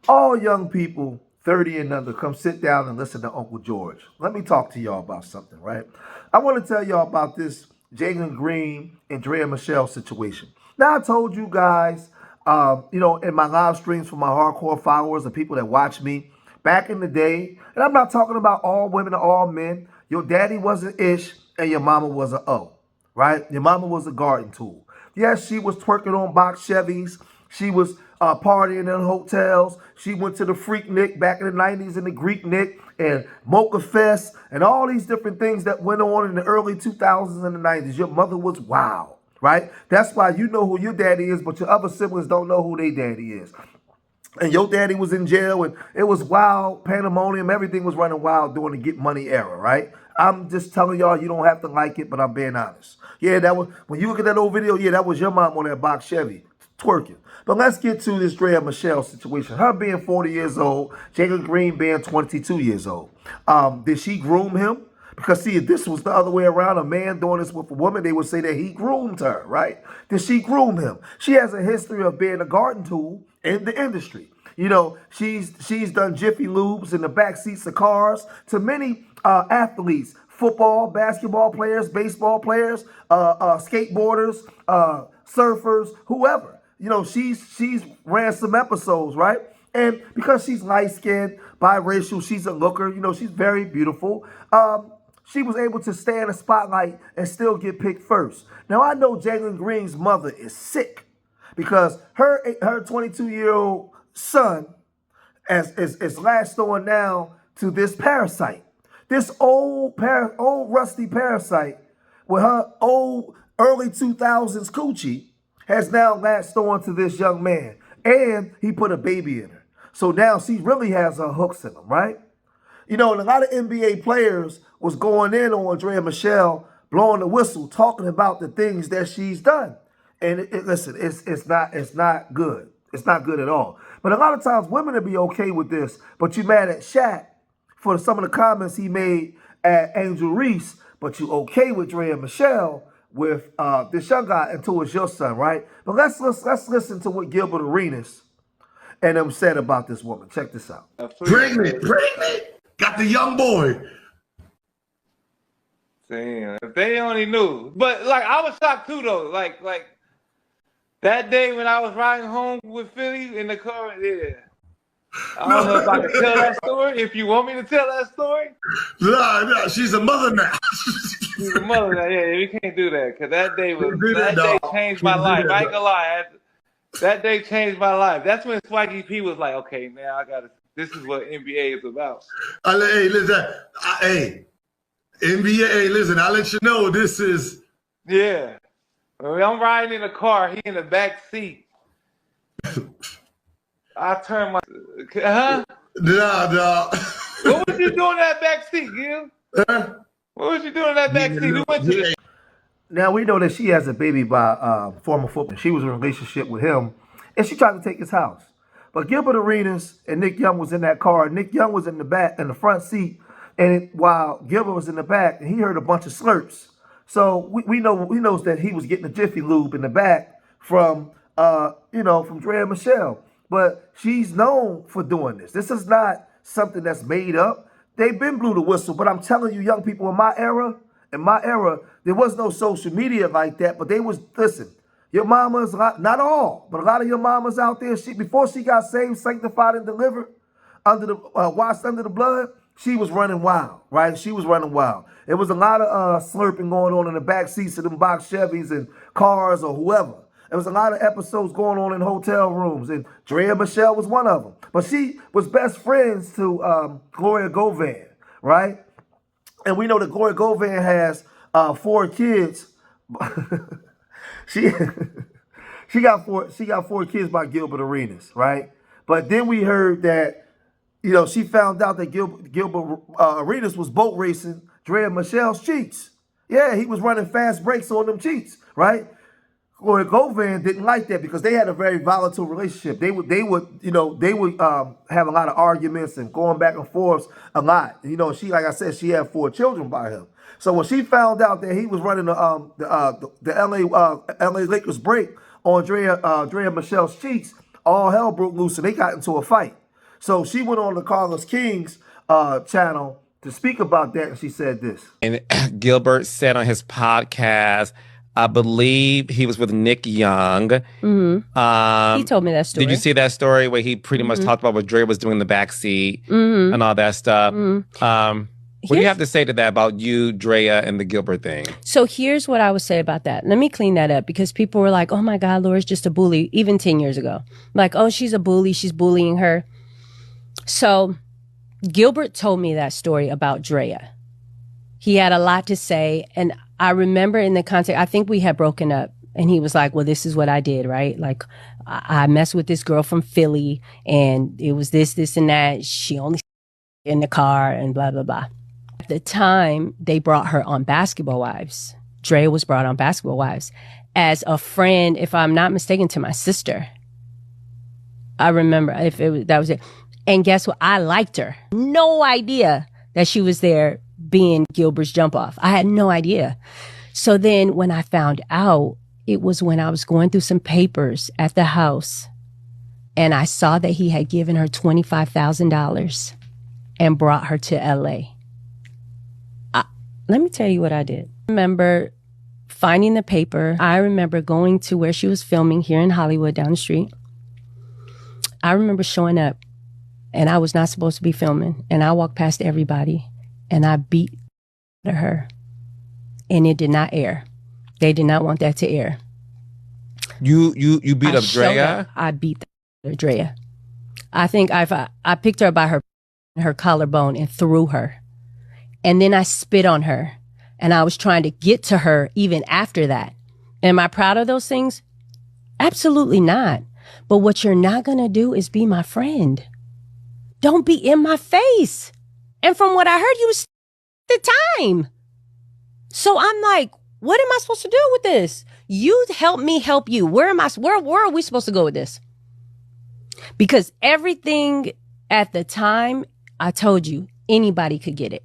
All young people 30 and under, come sit down and listen to Uncle George. Let me talk to y'all about something, right? I want to tell y'all about this Jalen Green and Draya Michelle situation. Now, I told you guys, in my live streams for my hardcore followers and people that watch me back in the day, and I'm not talking about all women or all men, your daddy was an ish and your mama was an O, right? Your mama was a garden tool. Yes, she was twerking on box Chevys. She was partying in hotels. She went to the Freak Nick back in the 90s and the Greek Nick and Mocha Fest and all these different things that went on in the early 2000s and the 90s. Your mother was wild, right? That's why you know who your daddy is, but your other siblings don't know who their daddy is. And your daddy was in jail, and it was wild pandemonium. Everything was running wild during the get money era, right? I'm just telling y'all, you don't have to like it, but I'm being honest. Yeah, that was when you look at that old video. Yeah, that was your mom on that box Chevy twerking. But let's get to this Draya Michelle situation. Her being 40 years old, Jacob Green being 22 years old. Did she groom him? Because see, if this was the other way around, a man doing this with a woman, they would say that he groomed her, right? Did she groom him? She has a history of being a garden tool in the industry. You know, she's done Jiffy Lubes in the back seats of cars to many athletes, football, basketball players, baseball players, skateboarders, surfers, whoever. You know, she's ran some episodes, right? And because she's light-skinned, biracial, she's a looker, you know, she's very beautiful. She was able to stay in the spotlight and still get picked first. Now, I know Jalen Green's mother is sick because her 22-year-old son is latched on now to this parasite. This old rusty parasite with her old early 2000s coochie has now latched on to this young man. And he put a baby in her. So now she really has her hooks in them, right? You know, and a lot of NBA players was going in on Draya Michelle, blowing the whistle, talking about the things that she's done. And listen, it's not good. It's not good at all. But a lot of times women will be okay with this, but you mad at Shaq for some of the comments he made at Angel Reese, but you okay with Draya Michelle with this young guy until it's your son, right? But let's listen to what Gilbert Arenas and them said about this woman. Check this out. Pregnant. Got the young boy. Damn, if they only knew. But like, I was shocked too, though. Like that day when I was riding home with Philly in the car. Yeah, I don't know if I can tell that story. If you want me to tell that story, No, she's a mother now. she's a mother now. Yeah, we can't do that because that day changed my life. I ain't gonna lie. That day changed my life. That's when Swaggy P was like, okay, now I gotta. This is what NBA is about. Hey, listen. Hey, NBA. Hey, listen. I'll let you know this is. Yeah. When I'm riding in the car, he in the back seat. I turn my. Huh? Nah. What was you doing in that back seat, Gil? What was you doing in that back seat? We went to the. Now, we know that she has a baby by former football. She was in a relationship with him, and she tried to take his house. But Gilbert Arenas and Nick Young was in that car. Nick Young was in the front seat, and while Gilbert was in the back, and he heard a bunch of slurps. So we knows that he was getting a Jiffy Lube in the back from from Draya Michelle. But she's known for doing this. This is not something that's made up. They've been blew the whistle, but I'm telling you, young people, in my era, there was no social media like that. But they was listen. Your mamas, not all, but a lot of your mamas out there, before she got saved, sanctified, and delivered, washed under the blood, she was running wild, right? She was running wild. There was a lot of slurping going on in the back seats of them box Chevys and cars or whoever. There was a lot of episodes going on in hotel rooms, and Draya Michelle was one of them. But she was best friends to Gloria Govan, right? And we know that Gloria Govan has 4 kids. she got four kids by Gilbert Arenas, right? But then we heard that she found out that Gilbert Arenas was boat racing Draya Michelle's cheeks. Yeah, he was running fast breaks on them cheeks, right? Gloria Govan didn't like that because they had a very volatile relationship. They would have a lot of arguments and going back and forth a lot. She, like I said, she had 4 children by him. So when she found out that he was running the LA Lakers break on Draya Michelle's cheeks, all hell broke loose and they got into a fight. So she went on the Carlos King's channel to speak about that, and she said this. And Gilbert said on his podcast, I believe he was with Nick Young. He told me that story. Did you see that story where he pretty much talked about what Dre was doing in the backseat and all that stuff? What do you have to say to that about you, Draya, and the Gilbert thing? So here's what I would say about that. Let me clean that up, because people were like, oh my God, Laura's just a bully, even 10 years ago. Like, oh, she's a bully. She's bullying her. So Gilbert told me that story about Draya. He had a lot to say. And I remember in the context, I think we had broken up. And he was like, well, this is what I did, right? Like, I messed with this girl from Philly, and it was this, and that. She only in the car and blah, blah, blah. At the time, they brought her on Basketball Wives. Draya was brought on Basketball Wives as a friend, if I'm not mistaken, to my sister. I remember that was it. And guess what? I liked her. No idea that she was there being Gilbert's jump off. I had no idea. So then when I found out, it was when I was going through some papers at the house, and I saw that he had given her $25,000 and brought her to LA. Let me tell you what I did. I remember finding the paper. I remember going to where she was filming here in Hollywood down the street. I remember showing up, and I was not supposed to be filming. And I walked past everybody, and I beat her. And it did not air. They did not want that to air. You beat up Draya? I beat Draya. I think I picked her by her collarbone and threw her. And then I spit on her, and I was trying to get to her even after that. Am I proud of those things? Absolutely not. But what you're not going to do is be my friend. Don't be in my face. And from what I heard, you was at the time. So I'm like, what am I supposed to do with this? You help me help you. Where are we supposed to go with this? Because everything at the time, I told you, anybody could get it.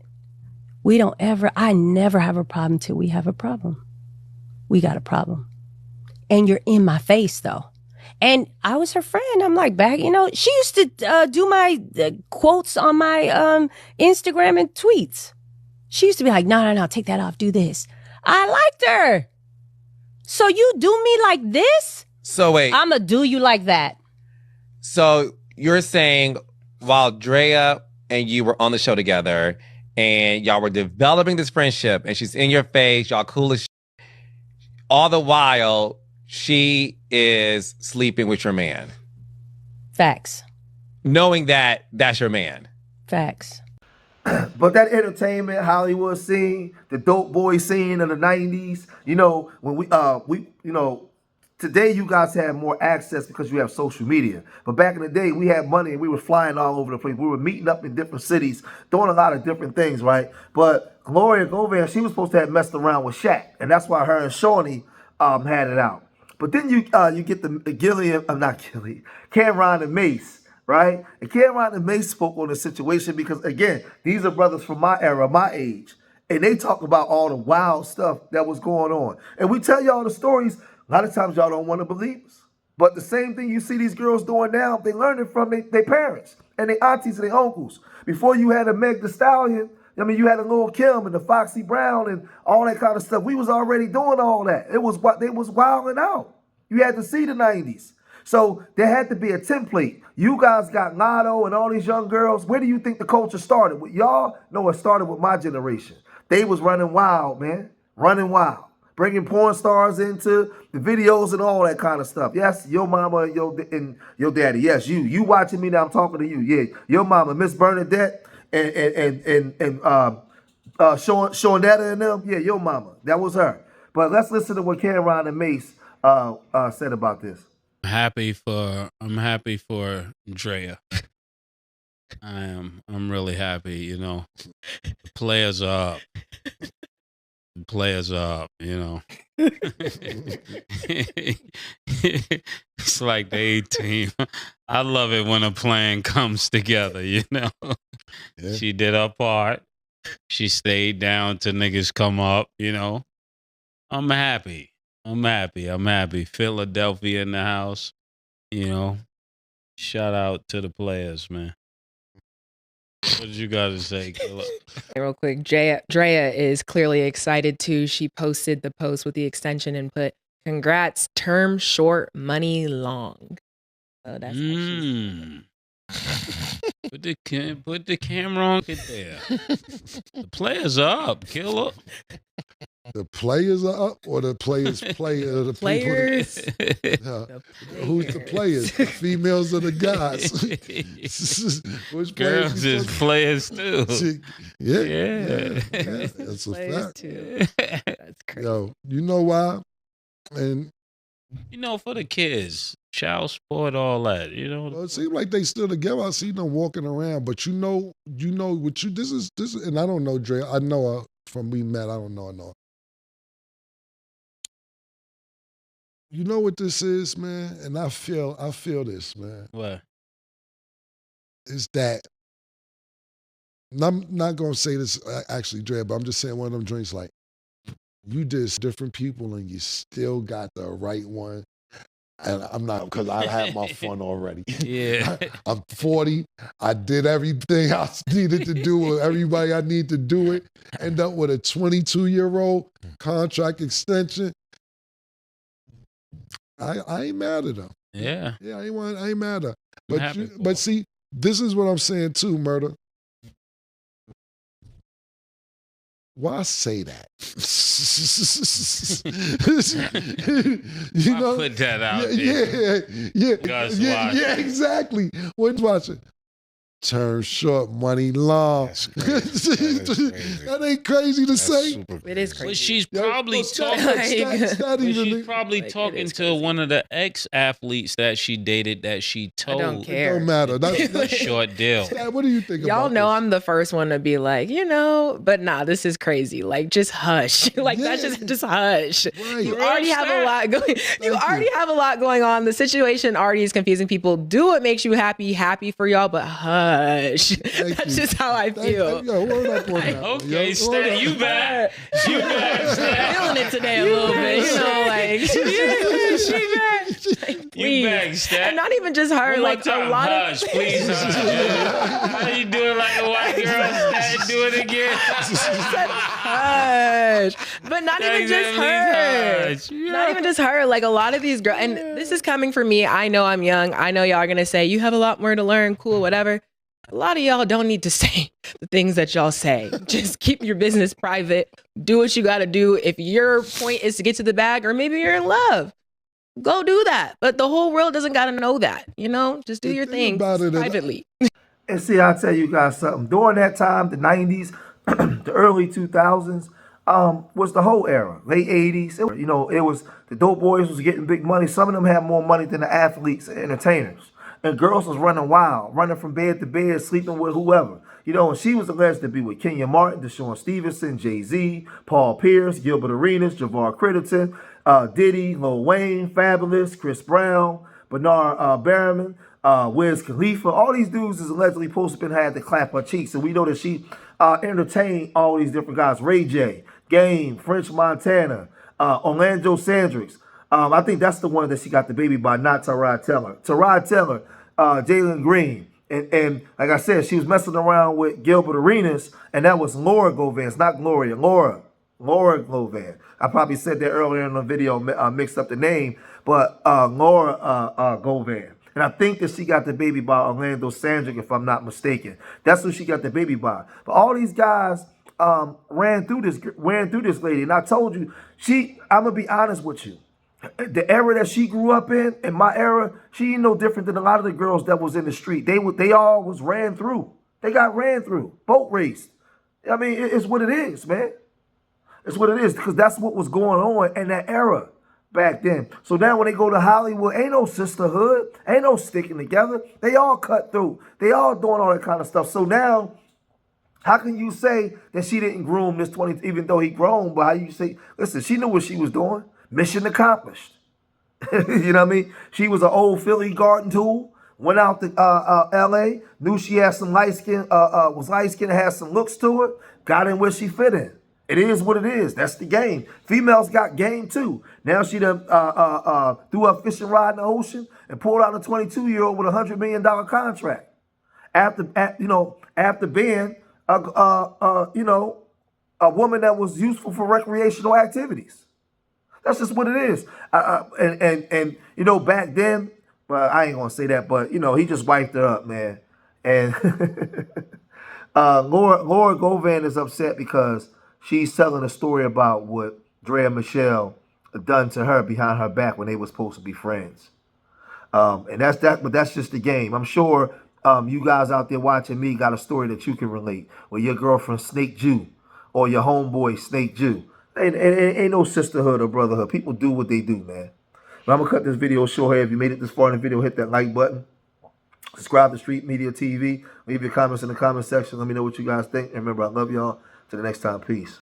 I never have a problem till we have a problem. We got a problem. And you're in my face though. And I was her friend. I'm like, back, she used to do my quotes on my Instagram and tweets. She used to be like, no, take that off. Do this. I liked her. So you do me like this? So wait. I'm going to do you like that. So you're saying while Draya and you were on the show together and y'all were developing this friendship and she's in your face, y'all cool as shit, all the while she is sleeping with your man. Facts. Knowing that that's your man. Facts. But that entertainment Hollywood scene, the dope boy scene of the 90s, when we today you guys have more access because you have social media. But back in the day, we had money and we were flying all over the place. We were meeting up in different cities, doing a lot of different things, right? But Gloria Govan, she was supposed to have messed around with Shaq, and that's why her and Shawnee had it out. But then you get Cameron and Mace. Right? And Cameron and Mace spoke on the situation because, again, these are brothers from my era, my age. And they talk about all the wild stuff that was going on. And we tell y'all the stories. A lot of times y'all don't want to believe us. But the same thing you see these girls doing now, they learned it from their parents and their aunties and their uncles. Before you had a Meg Thee Stallion, you had a Lil' Kim and the Foxy Brown and all that kind of stuff. We was already doing all that. They was wilding out. You had to see the 90s. So there had to be a template. You guys got Lotto and all these young girls. Where do you think the culture started? With y'all? No, it started with my generation. They was running wild, man. Running wild. Bringing porn stars into the videos and all that kind of stuff. Yes, your mama and your daddy. Yes, you. You watching me now, I'm talking to you. Yeah, your mama, Miss Bernadette and Shawnetta and them. Yeah, your mama. That was her. But let's listen to what Cameron and Mace said about this. I'm happy for Draya. I am. I'm really happy, The players are up. The players are up, It's like the A-team. I love it when a plan comes together, Yeah. She did her part. She stayed down till niggas come up, I'm happy. I'm happy. Philadelphia in the house, Shout out to the players, man. What did you got to say, Killa? Real quick, Draya is clearly excited too. She posted the post with the extension and put, "Congrats, term short, money long." So that's how she's Put the camera on it there. The players are up, Killa. The players are up, or the players play the players. Who's the players? The females or the guys? Which Girls is players too. Yeah, that's a Players fact. too. That's crazy. Yo, you know why? And You know, for the kids, child support, all that. You know, well, it seems like they still together. I see them walking around, but you know what you this is, and I don't know Dre. I know her from we met. I don't know her. No. You know what this is, man, and I feel this, man. what? Is that, and I'm not gonna say this actually, Dre, but I'm just saying one of them drinks like you did different people and you still got the right one. And I'm not, because I had my fun already. Yeah. I'm 40. I did everything I needed to do with everybody I need to do it. End up with a 22-year-old contract extension. I ain't mad at her. Yeah. Yeah, I ain't mad at her. I'm happy for her. But see, this is what I'm saying too, Murder. Why say that? You know, put that out there. Yeah, exactly. What's watching? Term short, money long. That's crazy. That ain't crazy to say. It is crazy. But she's probably Like, probably talking to one of the ex-athletes that she dated that she told. I don't care. It don't matter. That's Short deal. what do you think Y'all about know this? I'm the first one to be like, but nah, this is crazy. Like, just hush. Like, that's just hush. Right. You already have a lot going. You already have a lot going on. The situation already is confusing people. Do what makes you happy for y'all, but hush. That's just how I feel. Yo, word up on that. Okay, Yo, Stan, you back. You back, Stan. Feeling it today a little bit, she back. Like, please. You back, Stan. And not even just her, One like more time, a lot hush, of please hush. How you doing like a white girl? Stan, do it again. hush. But not even just her. Hush. Yeah. Not even just her. Like a lot of these girls, and this is coming from me. I know I'm young. I know y'all are gonna say you have a lot more to learn. Cool, whatever. A lot of y'all don't need to say the things that y'all say. Just keep your business private. Do what you got to do. If your point is to get to the bag, or maybe you're in love, go do that. But the whole world doesn't got to know that. Just do your thing privately. And see, I'll tell you guys something. During that time, the 90s, the early 2000s, was the whole era. Late 80s. It was the dope boys was getting big money. Some of them had more money than the athletes and entertainers. And girls was running wild, running from bed to bed, sleeping with whoever. And she was alleged to be with Kenya Martin, Deshaun Stevenson, Jay-Z, Paul Pierce, Gilbert Arenas, Javar Critterton, Diddy, Lil Wayne, Fabulous, Chris Brown, Bernard Berriman, Wiz Khalifa. All these dudes is allegedly supposed to have had to clap her cheeks. And we know that she entertained all these different guys. Ray J, Game, French Montana, Orlando Sandrix. I think that's the one that she got the baby by, not Tyrod Taylor. Tyrod Taylor, Jalen Green. And like I said, she was messing around with Gilbert Arenas, and that was Laura Govan. It's not Gloria. Laura Govan. I probably said that earlier in the video, mixed up the name, but Laura Govan. And I think that she got the baby by Orlando Sandrick, if I'm not mistaken. That's who she got the baby by. But all these guys ran through this lady. And I told you, I'm going to be honest with you. The era that she grew up in my era, she ain't no different than a lot of the girls that was in the street. They all was ran through. They got ran through, boat raced. I mean, it's what it is, man. It's what it is, because that's what was going on in that era back then. So now when they go to Hollywood, ain't no sisterhood, ain't no sticking together. They all cut through. They all doing all that kind of stuff. So now, how can you say that she didn't groom this 20, even though he grown, but how you say, listen, she knew what she was doing. Mission accomplished. You know what I mean? She was an old Philly garden tool. Went out to L.A. Knew she had some light skin. Was light skin. Had some looks to it. Got in where she fit in. It is what it is. That's the game. Females got game too. Now she done threw her fishing rod in the ocean and pulled out a 22-year-old with $100 million contract. after being a woman that was useful for recreational activities. That's just what it is. And back then, well, I ain't gonna say that, but he just wiped her up, man. And Laura Govan is upset because she's telling a story about what Draya Michelle done to her behind her back when they were supposed to be friends. And that's that, but that's just the game. I'm sure you guys out there watching me got a story that you can relate, where your girlfriend Snake Jew or your homeboy Snake Jew. Ain't no sisterhood or brotherhood. People do what they do, man. But I'm gonna cut this video short here. If you made it this far in the video, hit that like button. Subscribe to Street Media TV. Leave your comments in the comment section. Let me know what you guys think. And remember, I love y'all. Till the next time, peace.